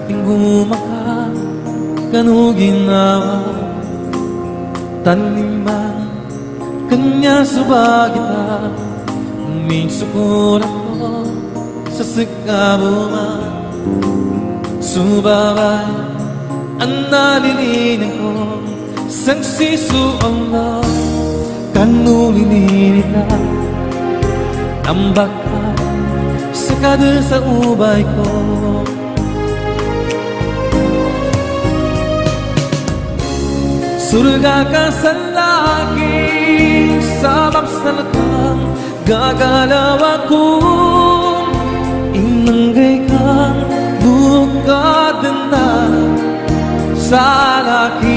Tinggumaka kanuginawa taniman kanya subagita minsukur ako sa sikabuma subabay ang nalilinan ko sangsisu Allah kanulininita tambak ka sakada sa ubay ko surga ka sa langit, sabab sa lakang gagalaw ako. Inanggay kang bukad na sa langit.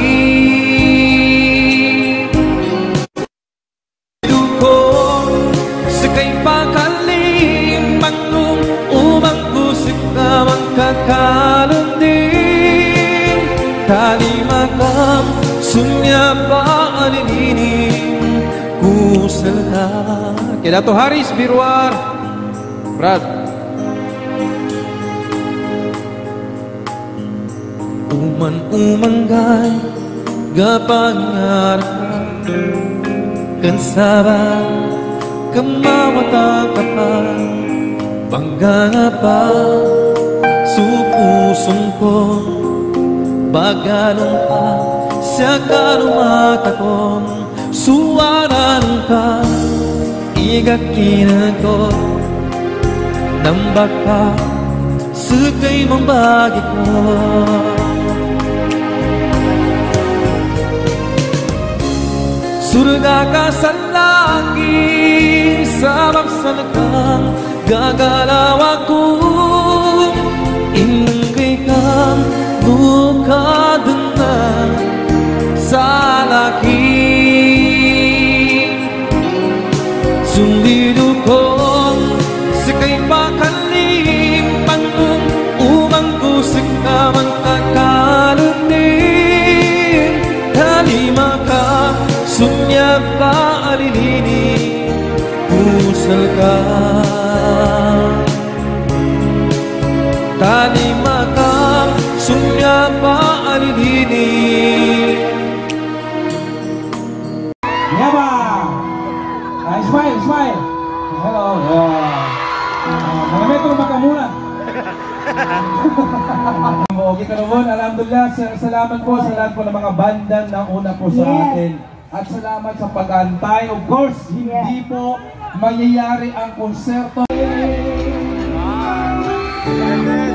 Dukong sakay pakalim, manglong umang kusik na magkakalundin. Talimakam sunya pa alininim kusalha. Kaya dato Haris Birwar Brad uman-umanggay gapangarap kansaba kamawata ka pa bangga nga pa supusong ko bagalong pa siya karumatakong suwaran ka igakinan ko nambak ka sakay mambagi ko surga ka sa langit sabab sa lakang gagalaw ako inanggay kang bukad na sa langit sundido ko sakay pakalim panung umang kusik na magkakalunin halima ka sunya pa alilini pusal ka talima ka sunya pa alilini. Yaba! Smile, smile! Hello! Mga metro makamulat! Okay ka naman, alhamdulillah, salamat po sa lahat po ng mga bandang nauna po sa atin. At salamat sa pag-antay. Of course, hindi po mangyayari ang konserto.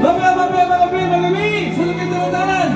Mga Magabi! Sa likod ng tanan!